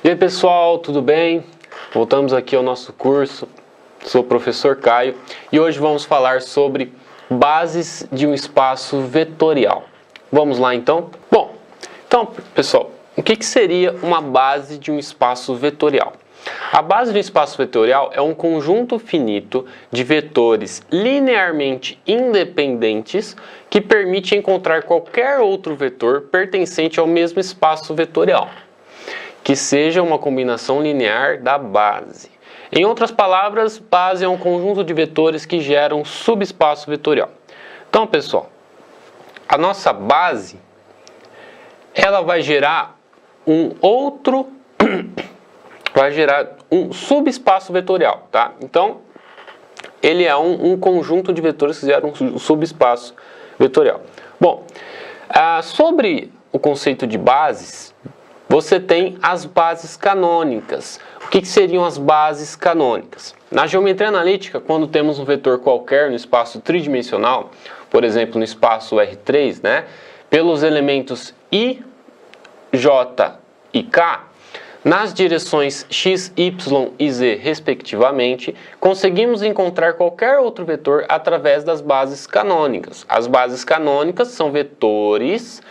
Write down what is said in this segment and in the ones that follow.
E aí pessoal, tudo bem? Voltamos aqui ao nosso curso. Sou o professor Caio e hoje vamos falar sobre bases de um espaço vetorial. Vamos lá então? Bom, então pessoal, o que seria uma base de um espaço vetorial? A base de um espaço vetorial é um conjunto finito de vetores linearmente independentes que permite encontrar qualquer outro vetor pertencente ao mesmo espaço vetorial, que seja uma combinação linear da base. Em outras palavras, base é um conjunto de vetores que geram um subespaço vetorial. Então, pessoal, a nossa base, ela vai gerar um subespaço vetorial, tá? Então, ele é um conjunto de vetores que geram um subespaço vetorial. Bom, sobre o conceito de bases, você tem as bases canônicas. O que seriam as bases canônicas? Na geometria analítica, quando temos um vetor qualquer no espaço tridimensional, por exemplo, no espaço R3, né, pelos elementos I, J e K, nas direções x, y e z, respectivamente, conseguimos encontrar qualquer outro vetor através das bases canônicas. As bases canônicas são vetores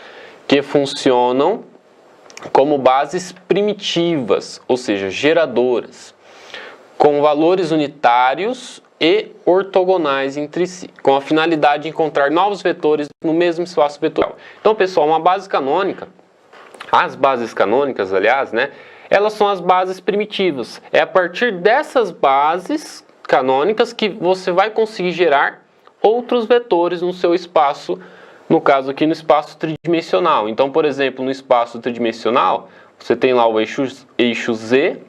que funcionam como bases primitivas, ou seja, geradoras, com valores unitários e ortogonais entre si, com a finalidade de encontrar novos vetores no mesmo espaço vetorial. Então, pessoal, uma base canônica, as bases canônicas, aliás, né, elas são as bases primitivas. É a partir dessas bases canônicas que você vai conseguir gerar outros vetores no seu espaço, no caso aqui no espaço tridimensional. Então, por exemplo, no espaço tridimensional, você tem lá o eixo Z,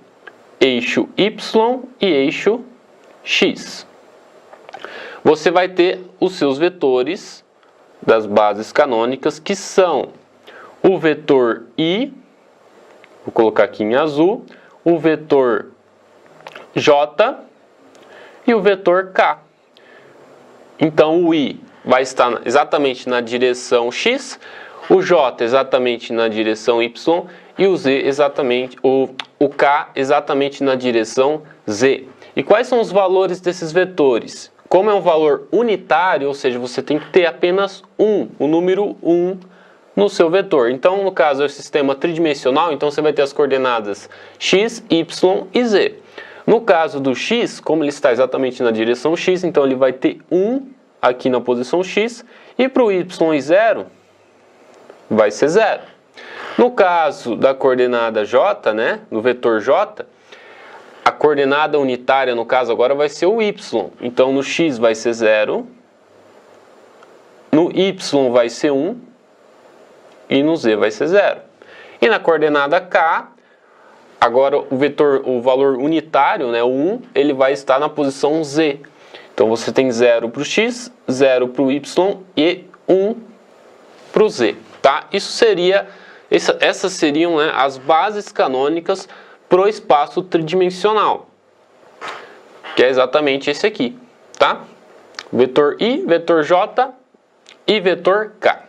eixo Y e eixo X. Você vai ter os seus vetores das bases canônicas, que são o vetor I, vou colocar aqui em azul, o vetor J e o vetor K. Então, o I vai estar exatamente na direção X, o J exatamente na direção Y e o Z exatamente, o K exatamente na direção Z. E quais são os valores desses vetores? Como é um valor unitário, ou seja, você tem que ter apenas o número 1 no seu vetor. Então, no caso, é o sistema tridimensional, então você vai ter as coordenadas X, Y e Z. No caso do X, como ele está exatamente na direção X, então ele vai ter 1 aqui na posição X, e para o Y e 0, vai ser 0. No caso da coordenada J, né, no vetor J, a coordenada unitária, no caso agora, vai ser o Y. Então, no X vai ser 0, no Y vai ser 1, e no Z vai ser 0. E na coordenada K, agora o valor unitário, né, o 1, ele vai estar na posição Z. Então, você tem 0 para o X, 0 para o Y e 1 para o Z. Tá? Essas seriam, né, as bases canônicas para o espaço tridimensional, que é exatamente esse aqui. Tá? Vetor I, vetor J e vetor K.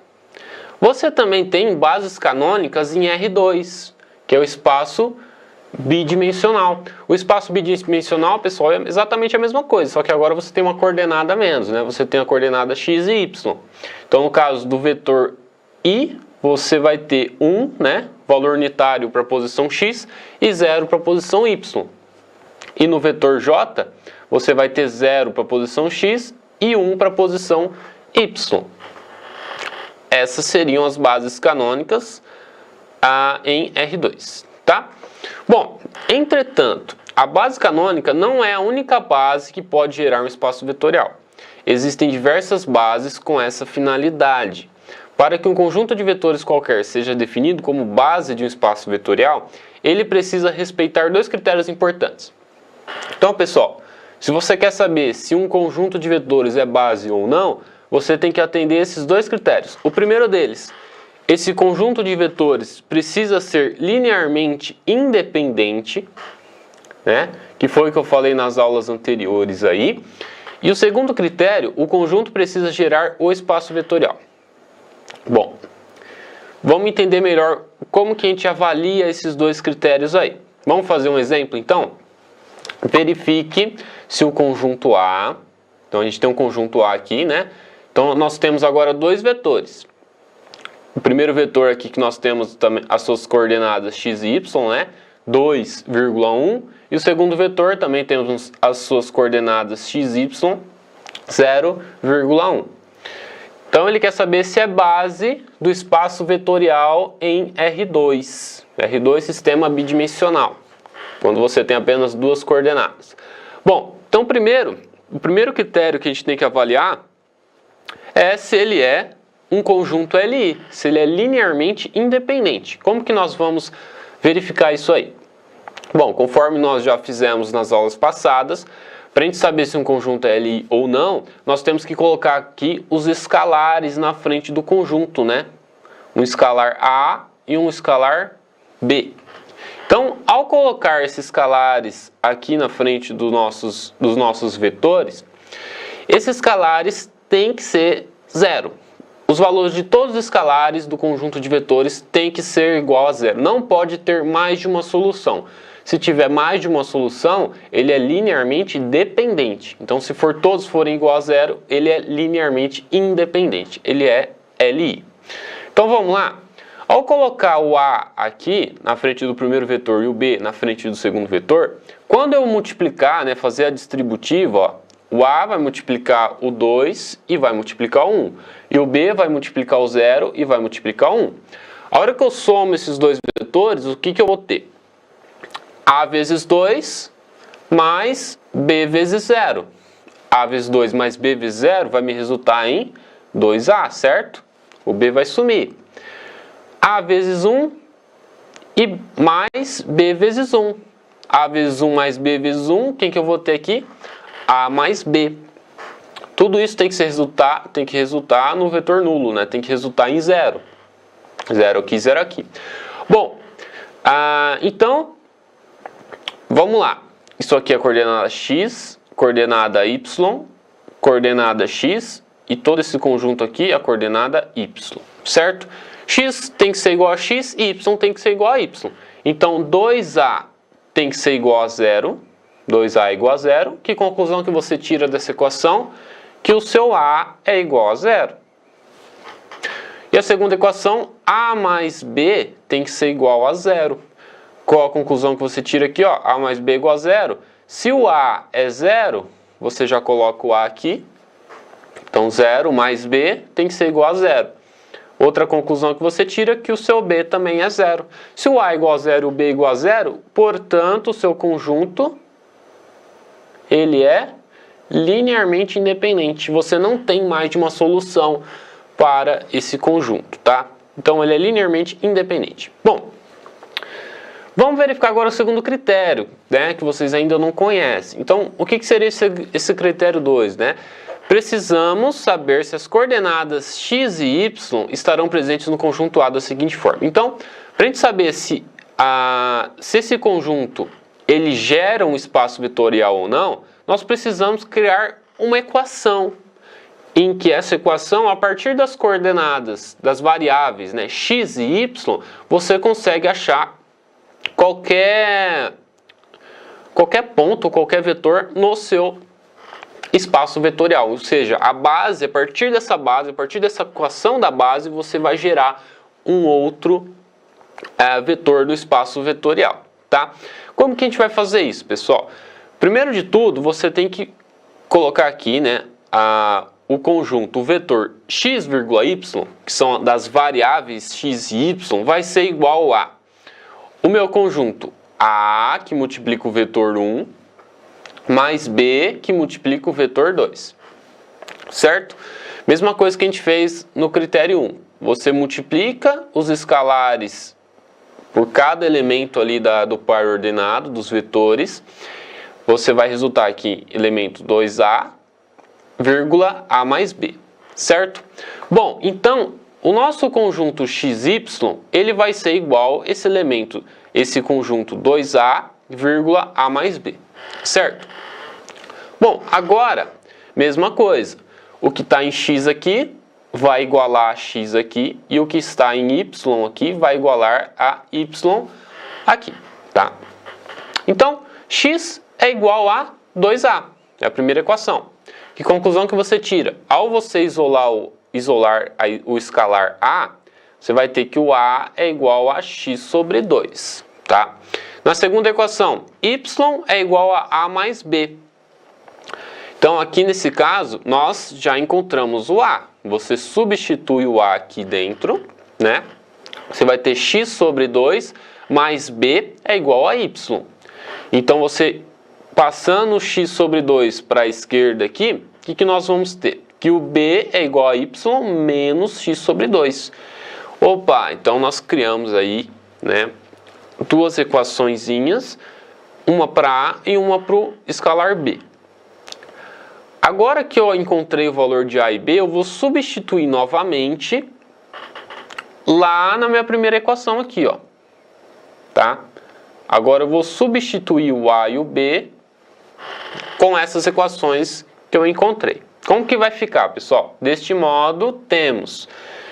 Você também tem bases canônicas em R2, que é o espaço bidimensional. O espaço bidimensional, pessoal, é exatamente a mesma coisa, só que agora você tem uma coordenada a menos, né? Você tem a coordenada x e y. Então, no caso do vetor I, você vai ter 1, né, valor unitário para a posição x, e 0 para a posição y. E no vetor j, você vai ter 0 para a posição x e 1 para a posição y. Essas seriam as bases canônicas em R2, tá? Bom, entretanto, a base canônica não é a única base que pode gerar um espaço vetorial. Existem diversas bases com essa finalidade. Para que um conjunto de vetores qualquer seja definido como base de um espaço vetorial, ele precisa respeitar dois critérios importantes. Então, pessoal, se você quer saber se um conjunto de vetores é base ou não, você tem que atender esses dois critérios. O primeiro deles, esse conjunto de vetores precisa ser linearmente independente, né? Que foi o que eu falei nas aulas anteriores aí. E o segundo critério, o conjunto precisa gerar o espaço vetorial. Bom, vamos entender melhor como que a gente avalia esses dois critérios aí. Vamos fazer um exemplo, então? Verifique se o conjunto A... Então, a gente tem um conjunto A aqui, né? Então, nós temos agora dois vetores. O primeiro vetor aqui que nós temos também as suas coordenadas x e y, né? 2,1. E o segundo vetor também temos as suas coordenadas x, y, 0,1. Então, ele quer saber se é base do espaço vetorial em R2. R2, sistema bidimensional, quando você tem apenas duas coordenadas. Bom, então o primeiro critério que a gente tem que avaliar é se ele é um conjunto LI, se ele é linearmente independente. Como que nós vamos verificar isso aí? Bom, conforme nós já fizemos nas aulas passadas, para a gente saber se um conjunto é LI ou não, nós temos que colocar aqui os escalares na frente do conjunto, né? Um escalar A e um escalar B. Então, ao colocar esses escalares aqui na frente dos nossos vetores, esses escalares têm que ser zero. Os valores de todos os escalares do conjunto de vetores têm que ser igual a zero. Não pode ter mais de uma solução. Se tiver mais de uma solução, ele é linearmente dependente. Então, se todos forem igual a zero, ele é linearmente independente. Ele é LI. Então, vamos lá. Ao colocar o A aqui na frente do primeiro vetor e o B na frente do segundo vetor, quando eu multiplicar, né, fazer a distributiva, ó, o A vai multiplicar o 2 e vai multiplicar o 1. E o B vai multiplicar o 0 e vai multiplicar o 1. A hora que eu somo esses dois vetores, o que eu vou ter? A vezes 2 mais B vezes 0. A vezes 2 mais B vezes 0 vai me resultar em 2A, certo? O B vai sumir. A vezes 1 e mais B vezes 1. A vezes 1 mais B vezes 1, quem que eu vou ter aqui? A mais B. Tudo isso tem que resultar no vetor nulo, né? Tem que resultar em 0. 0 aqui, 0 aqui. Bom, então, vamos lá. Isso aqui é a coordenada x, coordenada y, coordenada x, e todo esse conjunto aqui é a coordenada y, certo? X tem que ser igual a x e y tem que ser igual a y. Então, 2a tem que ser igual a 0. 2a é igual a 0. Que conclusão que você tira dessa equação? Que o seu a é igual a 0. E a segunda equação, a mais b tem que ser igual a 0. Qual a conclusão que você tira aqui? Ó? A mais b é igual a 0. Se o a é 0, você já coloca o a aqui. Então, 0 mais b tem que ser igual a 0. Outra conclusão que você tira é que o seu b também é 0. Se o a é igual a 0 e o b é igual a 0, portanto, o seu conjunto ele é linearmente independente. Você não tem mais de uma solução para esse conjunto, tá? Então, ele é linearmente independente. Bom, vamos verificar agora o segundo critério, né, que vocês ainda não conhecem. Então, o que seria esse critério 2, né? Precisamos saber se as coordenadas x e y estarão presentes no conjunto A da seguinte forma. Então, para a gente saber se esse conjunto ele gera um espaço vetorial ou não, nós precisamos criar uma equação, em que essa equação, a partir das coordenadas das variáveis, né, x e y, você consegue achar qualquer ponto, qualquer vetor no seu espaço vetorial, ou seja, a base, a partir dessa equação da base, você vai gerar um outro vetor do espaço vetorial, tá? Como que a gente vai fazer isso, pessoal? Primeiro de tudo, você tem que colocar aqui, né, o conjunto, o vetor x, y, que são das variáveis x e y, vai ser igual a o meu conjunto A, que multiplica o vetor 1, mais B, que multiplica o vetor 2. Certo? Mesma coisa que a gente fez no critério 1. Você multiplica os escalares por cada elemento ali do par ordenado, dos vetores. Você vai resultar aqui elemento 2A, vírgula A mais B. Certo? Bom, então, o nosso conjunto XY, ele vai ser igual esse elemento, esse conjunto 2A, vírgula A mais B. Certo? Bom, agora, mesma coisa. O que está em x aqui vai igualar a x aqui, e o que está em y aqui vai igualar a y aqui, tá? Então, x é igual a 2a. É a primeira equação. Que conclusão que você tira? Ao você isolar o escalar a, você vai ter que o a é igual a x sobre 2. Tá? Na segunda equação, y é igual a a mais b. Então, aqui nesse caso, nós já encontramos o a. Você substitui o a aqui dentro, né? Você vai ter x sobre 2 mais b é igual a y. Então, você passando x sobre 2 para a esquerda aqui, o que nós vamos ter? Que o b é igual a y menos x sobre 2. Opa, então nós criamos aí, né, duas equaçõezinhas, uma para a e uma para o escalar b. Agora que eu encontrei o valor de a e b, eu vou substituir novamente lá na minha primeira equação aqui, ó. Tá? Agora eu vou substituir o a e o b com essas equações que eu encontrei. Como que vai ficar, pessoal? Deste modo, temos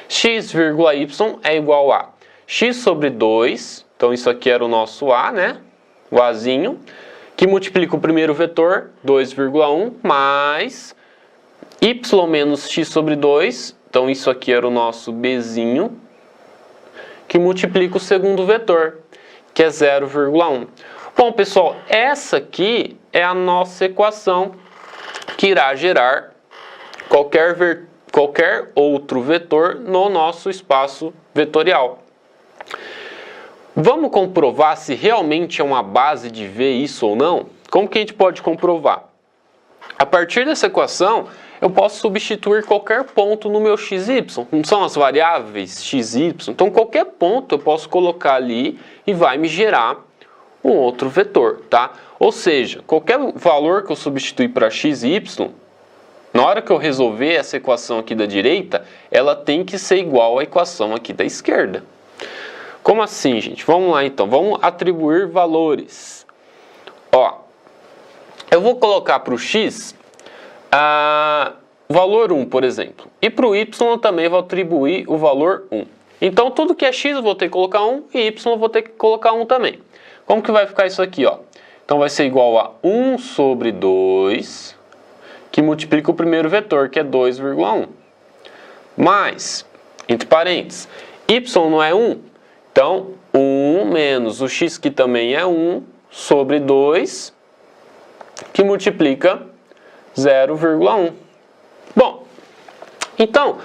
x, y é igual a x sobre 2, então isso aqui era o nosso a, né? O azinho, que multiplica o primeiro vetor, 2,1, mais y menos x sobre 2, então isso aqui era o nosso bzinho, que multiplica o segundo vetor, que é 0,1. Bom, pessoal, essa aqui é a nossa equação que irá gerar qualquer outro vetor no nosso espaço vetorial. Vamos comprovar se realmente é uma base de V isso ou não? Como que a gente pode comprovar? A partir dessa equação, eu posso substituir qualquer ponto no meu xy. Não são as variáveis x, y. Então, qualquer ponto eu posso colocar ali e vai me gerar um outro vetor, tá? Ou seja, qualquer valor que eu substituir para x e y, na hora que eu resolver essa equação aqui da direita, ela tem que ser igual à equação aqui da esquerda. Como assim, gente? Vamos lá, então. Vamos atribuir valores. Ó, eu vou colocar para o x valor 1, por exemplo. E para o y eu também vou atribuir o valor 1. Então, tudo que é x eu vou ter que colocar 1 e y eu vou ter que colocar 1 também. Como que vai ficar isso aqui, ó? Então, vai ser igual a 1 sobre 2, que multiplica o primeiro vetor, que é 2,1. Mais, entre parênteses, y não é 1? Então, 1 menos o x, que também é 1, sobre 2, que multiplica 0,1. Bom, então,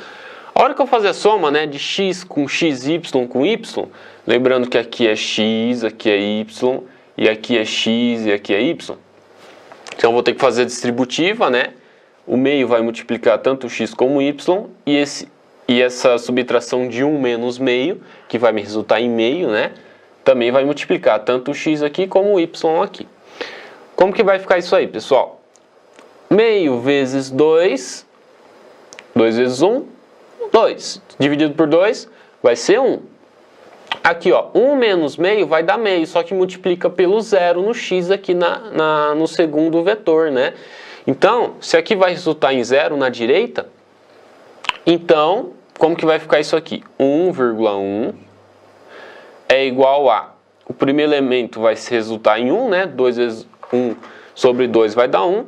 a hora que eu fazer a soma, né, de x com xy com y, lembrando que aqui é x, aqui é y, e aqui é x e aqui é y. Então, eu vou ter que fazer a distributiva, né? O meio vai multiplicar tanto x como y, e essa subtração de 1 menos meio, que vai me resultar em meio, né? Também vai multiplicar tanto o x aqui como o y aqui. Como que vai ficar isso aí, pessoal? Meio vezes 2, 2 vezes 1, 2. Dividido por 2 vai ser 1. Aqui, ó, 1 menos meio vai dar meio, só que multiplica pelo zero no x aqui no segundo vetor, né? Então, se aqui vai resultar em zero na direita, então, como que vai ficar isso aqui? 1,1 é igual a... O primeiro elemento vai resultar em 1, né? 2 vezes 1 sobre 2 vai dar 1.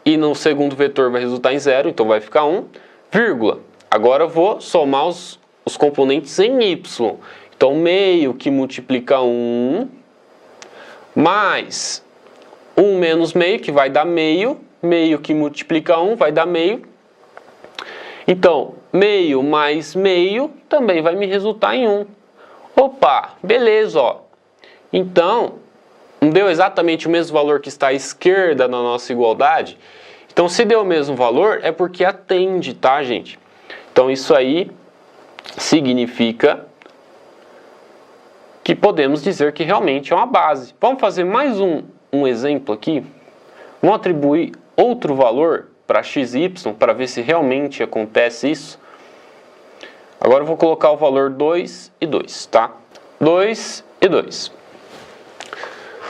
E no segundo vetor vai resultar em 0, então vai ficar 1, vírgula. Agora eu vou somar os componentes em y. Então, meio que multiplica 1, mais 1 menos meio, que vai dar meio. Meio que multiplica 1 vai dar meio. Então, meio mais meio também vai me resultar em 1. Opa, beleza, ó. Então, não deu exatamente o mesmo valor que está à esquerda na nossa igualdade? Então, se deu o mesmo valor, é porque atende, tá, gente? Então, isso aí significa que podemos dizer que realmente é uma base. Vamos fazer mais um exemplo aqui? Vamos atribuir outro valor para x e y, para ver se realmente acontece isso. Agora eu vou colocar o valor 2 e 2, tá? 2 e 2.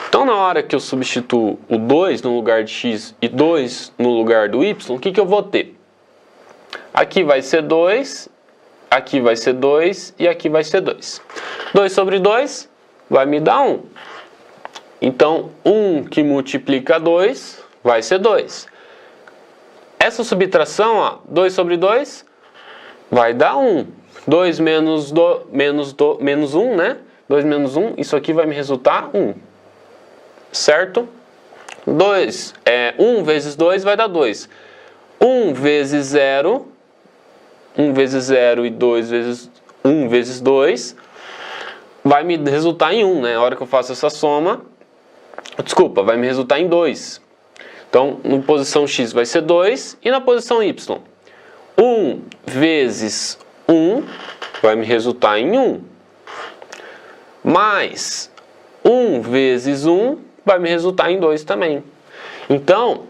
Então, na hora que eu substituo o 2 no lugar de x e 2 no lugar do y, o que que eu vou ter? Aqui vai ser 2, aqui vai ser 2 e aqui vai ser 2. 2 sobre 2 vai me dar 1. Então, 1 que multiplica 2 vai ser 2. Essa subtração, ó, 2 sobre 2 vai dar 1. 2 menos 1, né? 2 menos 1, isso aqui vai me resultar 1. Certo? 1 vezes 2 vai dar 2. 1 vezes 0, 1 vezes 0 e 2 vezes 1 vezes 2 vai me resultar em 1, né? A hora que eu faço essa soma, desculpa, vai me resultar em 2. Então, na posição x vai ser 2 e na posição y, 1 vezes 1 vai me resultar em 1. Mais 1 vezes 1 vai me resultar em 2 também. Então,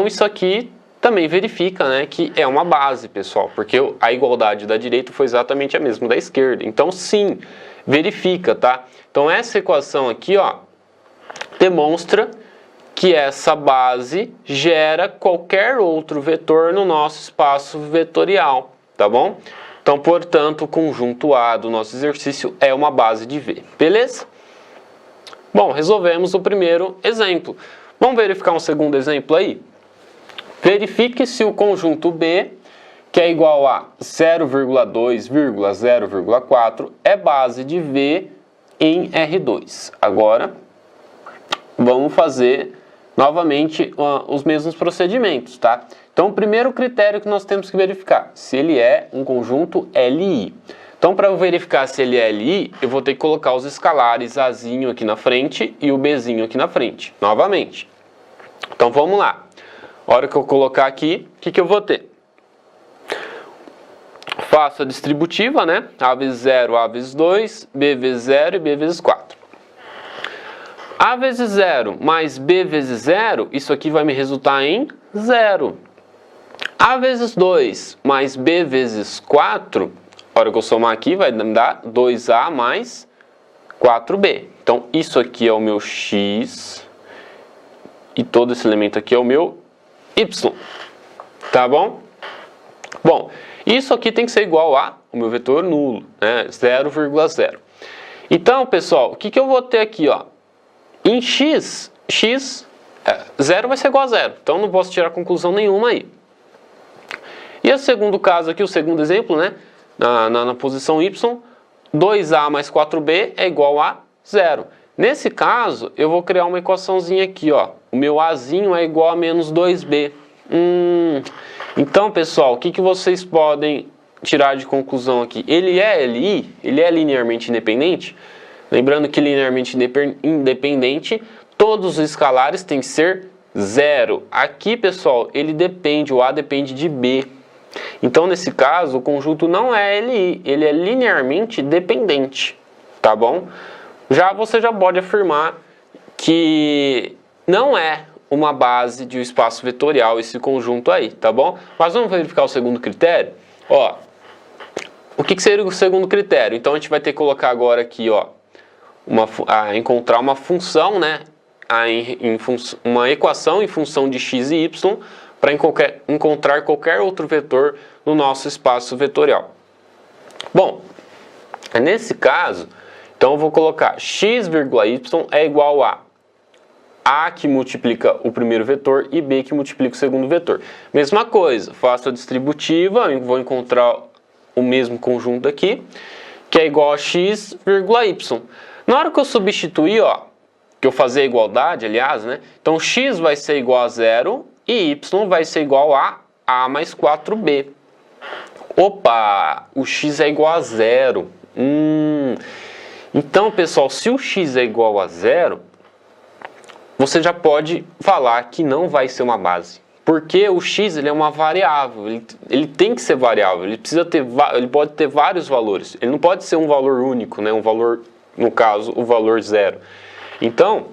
isso aqui também verifica, né, que é uma base, pessoal, porque a igualdade da direita foi exatamente a mesma da esquerda. Então, sim, verifica, tá? Então, essa equação aqui, ó, demonstra que essa base gera qualquer outro vetor no nosso espaço vetorial, tá bom? Então, portanto, o conjunto A do nosso exercício é uma base de V, beleza? Bom, resolvemos o primeiro exemplo. Vamos verificar um segundo exemplo aí? Verifique se o conjunto B, que é igual a 0,2,0,4, é base de V em R2. Agora, vamos fazer novamente os mesmos procedimentos, tá? Então, o primeiro critério que nós temos que verificar, se ele é um conjunto LI. Então, para eu verificar se ele é LI, eu vou ter que colocar os escalares Azinho aqui na frente e o Bzinho aqui na frente, novamente. Então, vamos lá. A hora que eu colocar aqui, o que eu vou ter? Faço a distributiva, né? A vezes 0, A vezes 2, B vezes 0 e B vezes 4. A vezes 0 mais B vezes 0, isso aqui vai me resultar em 0. A vezes 2 mais B vezes 4, a hora que eu somar aqui vai me dar 2A mais 4B. Então, isso aqui é o meu X e todo esse elemento aqui é o meu Y. Tá bom? Bom, isso aqui tem que ser igual a o meu vetor nulo, né? 0,0. Então, pessoal, o que eu vou ter aqui, ó? Em x, 0 vai ser igual a 0. Então, não posso tirar conclusão nenhuma aí. E o segundo caso aqui, o segundo exemplo, né? Na posição y, 2a mais 4b é igual a 0. Nesse caso, eu vou criar uma equaçãozinha aqui, ó. O meu azinho é igual a menos 2b. Então, pessoal, o que vocês podem tirar de conclusão aqui? Ele é LI? Ele é linearmente independente? Lembrando que linearmente independente, todos os escalares têm que ser 0. Aqui, pessoal, ele depende, o A depende de B. Então, nesse caso, o conjunto não é LI, ele é linearmente dependente, tá bom? Você já pode afirmar que não é uma base de um espaço vetorial esse conjunto aí, tá bom? Mas vamos verificar o segundo critério? Ó, o que seria o segundo critério? Então, a gente vai ter que colocar agora aqui, ó, encontrar uma função, né? Uma equação em função de x e y para encontrar qualquer outro vetor no nosso espaço vetorial. Bom, nesse caso, então eu vou colocar x, y é igual a que multiplica o primeiro vetor e b que multiplica o segundo vetor. Mesma coisa, faço a distributiva, vou encontrar o mesmo conjunto aqui, que é igual a x, y. Na hora que eu substituir, ó, que eu fazer a igualdade, aliás, né? Então, x vai ser igual a 0 e y vai ser igual a mais 4b. Opa, o x é igual a 0. Então, pessoal, se o x é igual a 0, você já pode falar que não vai ser uma base. Porque o x ele é uma variável, ele tem que ser variável, ele pode ter vários valores. Ele não pode ser um valor único, né? Um valor, no caso, o valor 0. Então,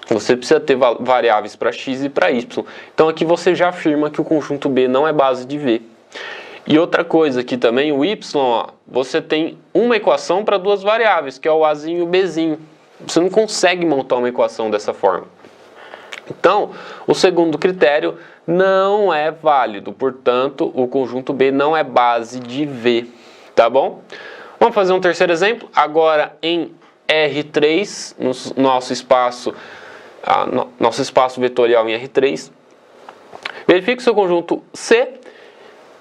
você precisa ter variáveis para x e para y. Então, aqui você já afirma que o conjunto B não é base de V. E outra coisa aqui também, o y, ó, você tem uma equação para duas variáveis, que é o azinho e o bzinho. Você não consegue montar uma equação dessa forma. Então, o segundo critério não é válido. Portanto, o conjunto B não é base de V. Tá bom? Vamos fazer um terceiro exemplo. Agora, em R3, no nosso espaço vetorial em R3. Verifique o seu conjunto C.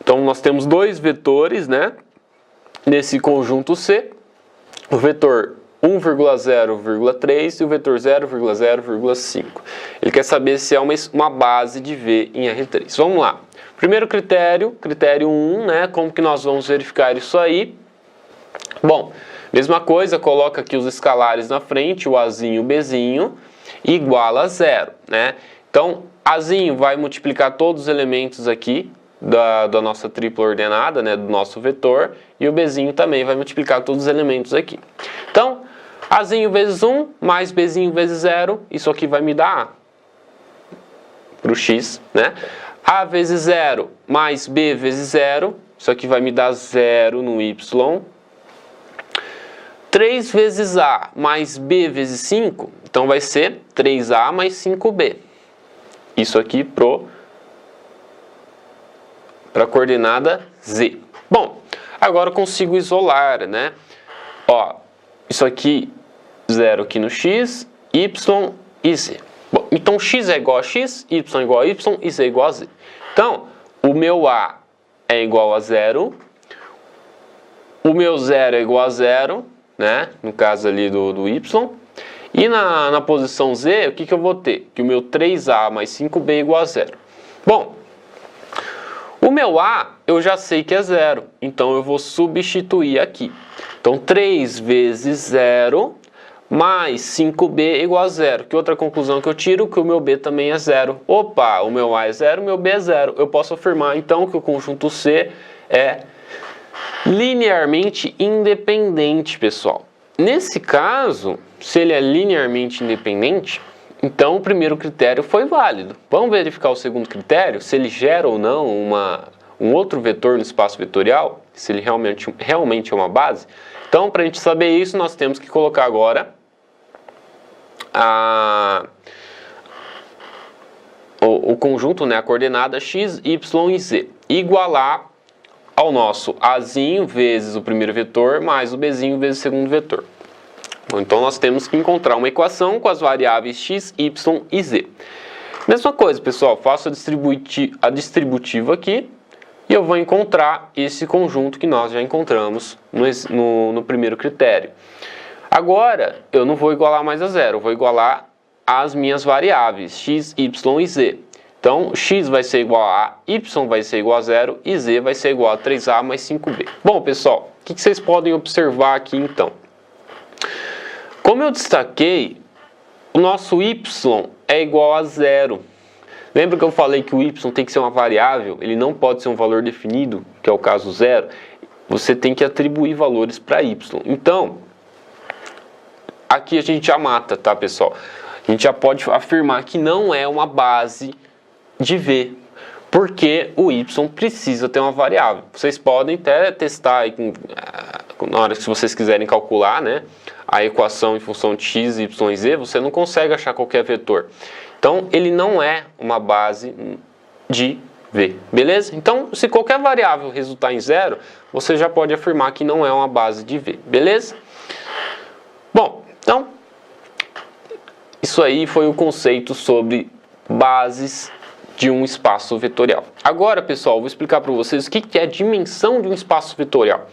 Então, nós temos dois vetores, né, nesse conjunto C. O vetor 1,0,3 e o vetor 0,0,5. Ele quer saber se é uma base de V em R3. Vamos lá. Primeiro critério, critério 1, né? Como que nós vamos verificar isso aí? Bom, mesma coisa, coloca aqui os escalares na frente, o Azinho e o Bzinho, igual a 0, né? Então, Azinho vai multiplicar todos os elementos aqui da nossa tripla ordenada, né, do nosso vetor, e o Bzinho também vai multiplicar todos os elementos aqui. Então, Azinho vezes 1 mais Bzinho vezes 0, isso aqui vai me dar A para o X, né? A vezes 0 mais B vezes 0, isso aqui vai me dar 0 no Y. 3 vezes A mais B vezes 5, então vai ser 3A mais 5B. Isso aqui para a coordenada Z. Bom, agora eu consigo isolar, né? Ó, isso aqui, 0 aqui no X, Y e Z. Bom, então X é igual a X, Y é igual a Y e Z é igual a Z. Então, o meu A é igual a 0, o meu 0 é igual a 0, né? No caso ali do Y. E na posição Z, o que eu vou ter? Que o meu 3A mais 5B é igual a 0. Bom, o meu A eu já sei que é 0, então eu vou substituir aqui. Então 3 vezes 0 mais 5B é igual a 0. Que outra conclusão que eu tiro? Que o meu B também é 0. Opa, o meu A é 0, o meu B é 0. Eu posso afirmar então que o conjunto C é linearmente independente, pessoal. Nesse caso, se ele é linearmente independente, então o primeiro critério foi válido. Vamos verificar o segundo critério, se ele gera ou não um outro vetor no espaço vetorial, se ele realmente é uma base. Então, para a gente saber isso, nós temos que colocar agora o conjunto, né, a coordenada x, y e z, igualar ao nosso Azinho vezes o primeiro vetor mais o Bzinho vezes o segundo vetor. Bom, então nós temos que encontrar uma equação com as variáveis x, y e z. Mesma coisa, pessoal, faço a distributiva aqui e eu vou encontrar esse conjunto que nós já encontramos no primeiro critério. Agora, eu não vou igualar mais a 0, eu vou igualar as minhas variáveis x, y e z. Então, x vai ser igual a A, y vai ser igual a 0 e z vai ser igual a 3A mais 5B. Bom, pessoal, o que vocês podem observar aqui então? Como eu destaquei, o nosso y é igual a 0. Lembra que eu falei que o y tem que ser uma variável? Ele não pode ser um valor definido, que é o caso 0. Você tem que atribuir valores para y. Então, aqui a gente já mata, tá, pessoal? A gente já pode afirmar que não é uma base de V, porque o y precisa ter uma variável. Vocês podem até testar aí na hora que vocês quiserem calcular, né, a equação em função de x, y e z, você não consegue achar qualquer vetor. Então, ele não é uma base de V, beleza? Então, se qualquer variável resultar em 0, você já pode afirmar que não é uma base de V, beleza? Bom, então, isso aí foi o conceito sobre bases de um espaço vetorial. Agora, pessoal, vou explicar para vocês o que é a dimensão de um espaço vetorial.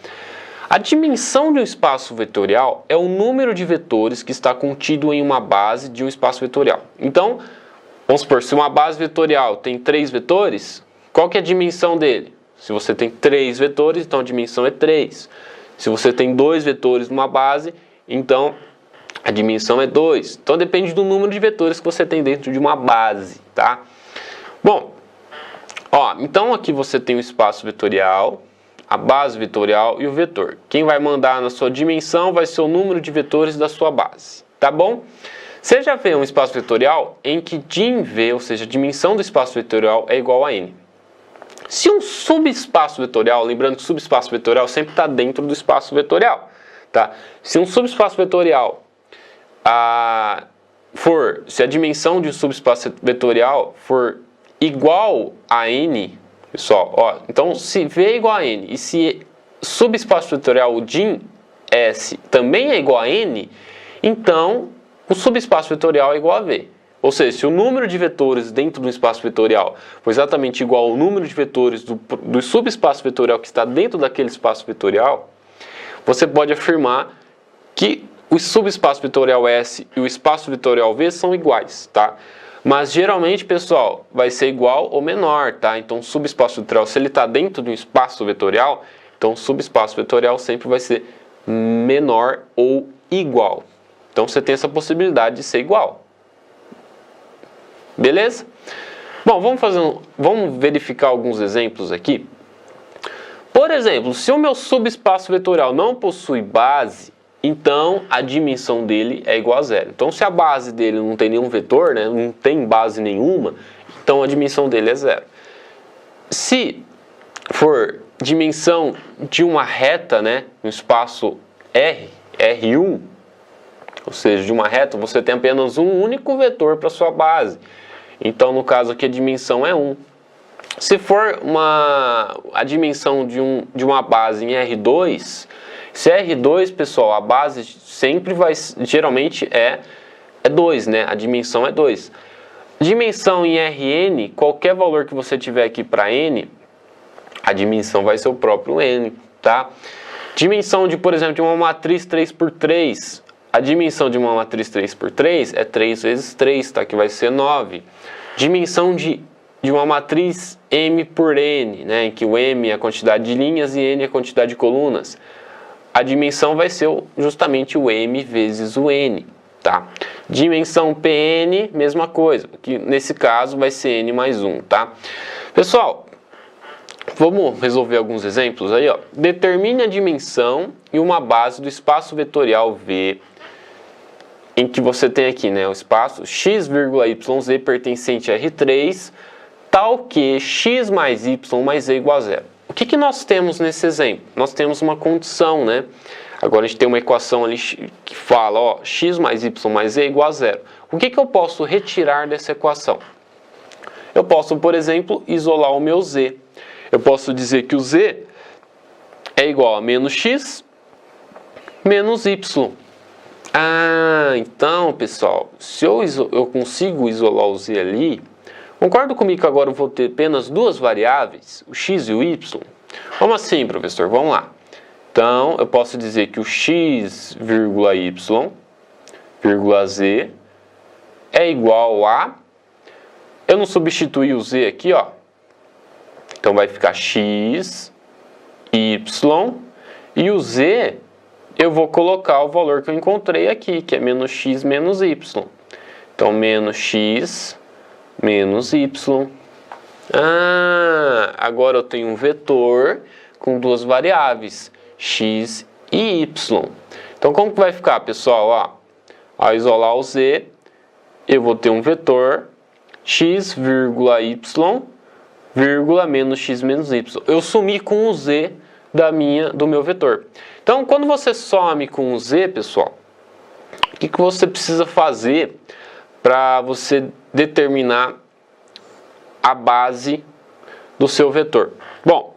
A dimensão de um espaço vetorial é o número de vetores que está contido em uma base de um espaço vetorial. Então, vamos supor, se uma base vetorial tem 3 vetores, qual que é a dimensão dele? Se você tem 3 vetores, então a dimensão é 3. Se você tem 2 vetores numa base, então a dimensão é 2. Então depende do número de vetores que você tem dentro de uma base, tá? Bom, ó, então aqui você tem o espaço vetorial, a base vetorial e o vetor. Quem vai mandar na sua dimensão vai ser o número de vetores da sua base, tá bom? Você já vê um espaço vetorial em que dim_v, ou seja, a dimensão do espaço vetorial é igual a n. Se um subespaço vetorial, lembrando que o subespaço vetorial sempre está dentro do espaço vetorial, tá? Se um subespaço vetorial se a dimensão de um subespaço vetorial for igual a n, pessoal, ó, então se V é igual a n e se subespaço vetorial o dim S também é igual a n, então o subespaço vetorial é igual a V. Ou seja, se o número de vetores dentro do espaço vetorial for exatamente igual ao número de vetores do subespaço vetorial que está dentro daquele espaço vetorial, você pode afirmar que o subespaço vetorial S e o espaço vetorial V são iguais, tá? Mas geralmente, pessoal, vai ser igual ou menor, tá? Então, o subespaço vetorial, se ele está dentro de um espaço vetorial, então o subespaço vetorial sempre vai ser menor ou igual. Então, você tem essa possibilidade de ser igual. Beleza? Bom, vamos verificar alguns exemplos aqui. Por exemplo, se o meu subespaço vetorial não possui base, então a dimensão dele é igual a zero. Então, se a base dele não tem nenhum vetor, né, não tem base nenhuma, então a dimensão dele é zero. Se for dimensão de uma reta, né, um espaço R, R1, ou seja, de uma reta, você tem apenas um único vetor para sua base. Então, no caso aqui, a dimensão é 1. Se for a dimensão de uma base em R2, se é R2, pessoal, a base sempre geralmente é 2, né? A dimensão é 2. Dimensão em Rn, qualquer valor que você tiver aqui para n, a dimensão vai ser o próprio n, tá? Dimensão de, por exemplo, de uma matriz 3×3, a dimensão de uma matriz 3×3 é 3 vezes 3, tá? Que vai ser 9. Dimensão de uma matriz M por N, né? Em que o M é a quantidade de linhas e N é a quantidade de colunas. A dimensão vai ser justamente o M vezes o N, tá? Dimensão Pn, mesma coisa, que nesse caso vai ser N mais 1, tá? Pessoal, vamos resolver alguns exemplos aí, ó. Determine a dimensão e uma base do espaço vetorial V, em que você tem aqui, né, o espaço x, yz pertencente a R3, tal que x mais y mais z igual a zero. O que nós temos nesse exemplo? Nós temos uma condição, né? Agora a gente tem uma equação ali que fala, ó, x mais y mais z é igual a zero. O que eu posso retirar dessa equação? Eu posso, por exemplo, isolar o meu z. Eu posso dizer que o z é igual a menos x menos y. Ah, então, pessoal, se eu consigo isolar o z ali, concorda comigo que agora eu vou ter apenas duas variáveis, o x e o y? Como assim, professor? Vamos lá. Então, eu posso dizer que o x, y, z é igual a... Eu não substituí o z aqui, ó. Então, vai ficar x, y, e o z... eu vou colocar o valor que eu encontrei aqui, que é menos x menos y. Então, menos x menos y. Ah, agora eu tenho um vetor com duas variáveis, x e y. Então, como que vai ficar, pessoal? Ó, ao isolar o z, eu vou ter um vetor x, y, menos x menos y. Eu sumi com o z do meu vetor. Então, quando você some com o z, pessoal, o que você precisa fazer para você determinar a base do seu vetor? Bom,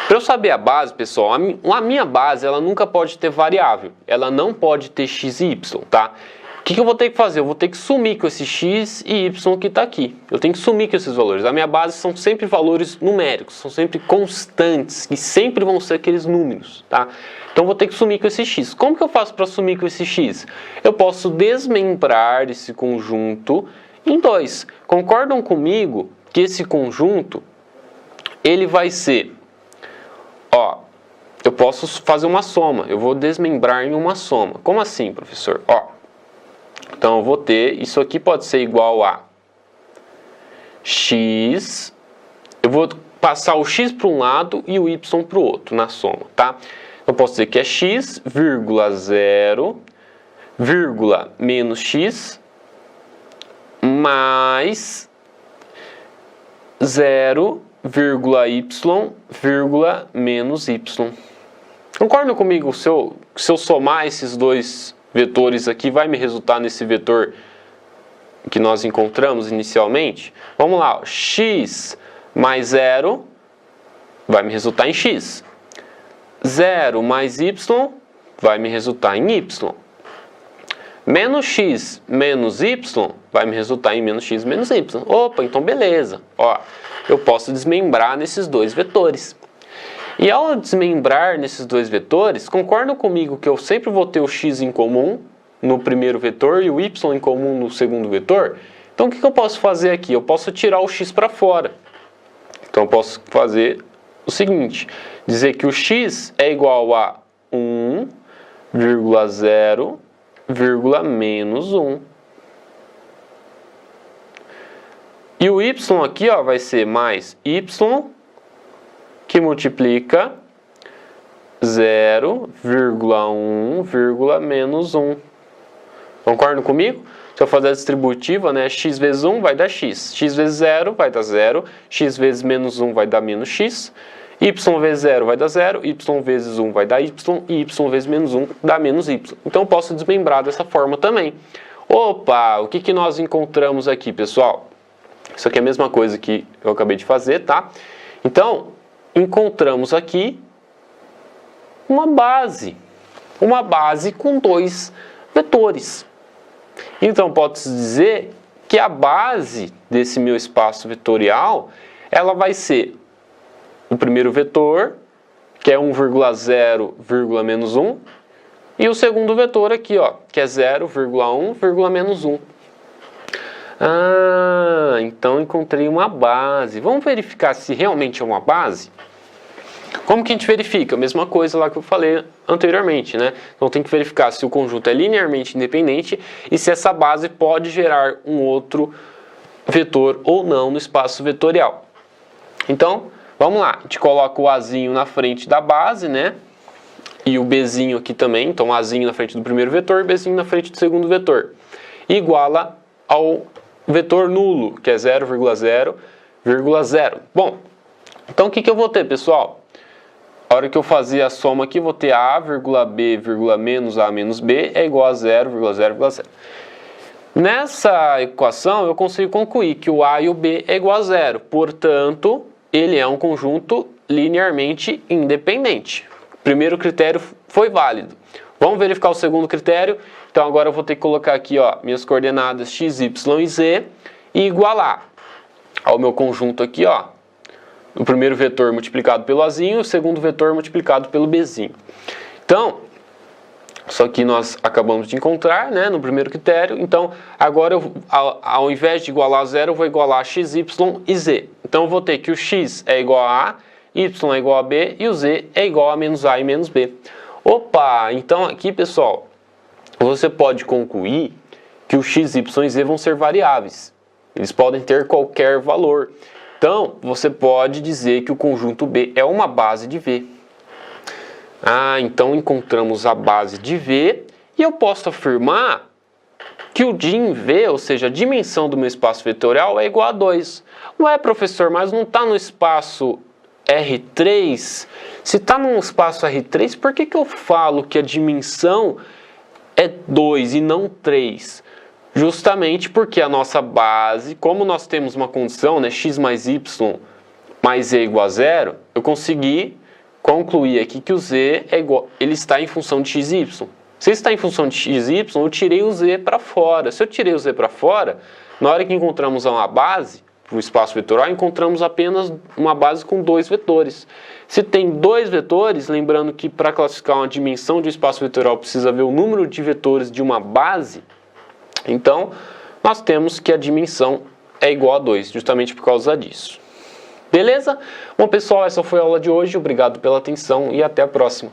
para eu saber a base, pessoal, a minha base ela nunca pode ter variável. Ela não pode ter x e y, tá? O que eu vou ter que fazer? Eu vou ter que sumir com esse x e y que está aqui. Eu tenho que sumir com esses valores. A minha base são sempre valores numéricos, são sempre constantes, que sempre vão ser aqueles números, tá? Então eu vou ter que sumir com esse x. Como que eu faço para sumir com esse x? Eu posso desmembrar esse conjunto em dois. Concordam comigo que esse conjunto, ele vai ser, ó, eu posso fazer uma soma. Eu vou desmembrar em uma soma. Como assim, professor? Ó. Então, eu vou ter, isso aqui pode ser igual a x, eu vou passar o x para um lado e o y para o outro na soma, tá? Eu posso dizer que é x, 0, menos x, mais 0, y, menos y. Concordam comigo? Se eu somar esses dois vetores aqui, vai me resultar nesse vetor que nós encontramos inicialmente? Vamos lá, ó. X mais 0 vai me resultar em x. 0 mais y vai me resultar em y. Menos x menos y vai me resultar em menos x menos y. Opa, então beleza. Ó, eu posso desmembrar nesses dois vetores. E ao desmembrar nesses dois vetores, concordam comigo que eu sempre vou ter o x em comum no primeiro vetor e o y em comum no segundo vetor? Então o que eu posso fazer aqui? Eu posso tirar o x para fora. Então eu posso fazer o seguinte, dizer que o x é igual a 1,0, menos 1. E o y aqui, ó, vai ser mais y que multiplica 0,1, menos 1. Concordam comigo? Se eu fazer a distributiva, né, x vezes 1 vai dar x, x vezes 0 vai dar 0, x vezes menos 1 vai dar menos x, y vezes 0 vai dar 0, y vezes 1 vai dar y, e y vezes menos 1 dá menos y. Então eu posso desmembrar dessa forma também. Opa, o que nós encontramos aqui, pessoal? Isso aqui é a mesma coisa que eu acabei de fazer, tá? Então, encontramos aqui uma base com dois vetores. Então, pode-se dizer que a base desse meu espaço vetorial, ela vai ser o primeiro vetor, que é 1,0, menos 1, e o segundo vetor aqui, ó, que é 0,1, menos 1. Ah, então encontrei uma base. Vamos verificar se realmente é uma base? Como que a gente verifica? A mesma coisa lá que eu falei anteriormente, né? Então tem que verificar se o conjunto é linearmente independente e se essa base pode gerar um outro vetor ou não no espaço vetorial. Então, vamos lá. A gente coloca o Azinho na frente da base, né? E o Bzinho aqui também. Então, Azinho na frente do primeiro vetor e Bzinho na frente do segundo vetor. Iguala ao vetor nulo, que é 0,0, 0. Bom, então o que eu vou ter, pessoal? A hora que eu fazer a soma aqui, vou ter A, B, menos A menos B é igual a 0,0,0. Nessa equação, eu consigo concluir que o A e o B é igual a 0. Portanto, ele é um conjunto linearmente independente. O primeiro critério foi válido. Vamos verificar o segundo critério. Então, agora eu vou ter que colocar aqui, ó, minhas coordenadas x, y e z e igualar ao meu conjunto aqui, ó, o primeiro vetor multiplicado pelo Azinho e o segundo vetor multiplicado pelo Bzinho. Então, isso aqui nós acabamos de encontrar, né, no primeiro critério. Então, agora, ao invés de igualar a 0, eu vou igualar x, y e z. Então, eu vou ter que o x é igual a A, y é igual a B e o z é igual a menos A e menos B. Opa! Então, aqui, pessoal, você pode concluir que o x, y e z vão ser variáveis. Eles podem ter qualquer valor. Então, você pode dizer que o conjunto B é uma base de V. Ah, então encontramos a base de V e eu posso afirmar que o dim V, ou seja, a dimensão do meu espaço vetorial é igual a 2. Ué, professor, mas não está no espaço R3? Se está no espaço R3, por que eu falo que a dimensão é 2 e não 3? Justamente porque a nossa base, como nós temos uma condição, né, x mais y mais z igual a 0, eu consegui concluir aqui que o z é igual, ele está em função de x e y. Se está em função de x e y, eu tirei o z para fora. Se eu tirei o z para fora, na hora que encontramos uma base, para o espaço vetorial, encontramos apenas uma base com dois vetores. Se tem dois vetores, lembrando que para classificar uma dimensão de espaço vetorial precisa ver o número de vetores de uma base, então nós temos que a dimensão é igual a 2, justamente por causa disso. Beleza? Bom, pessoal, essa foi a aula de hoje. Obrigado pela atenção e até a próxima.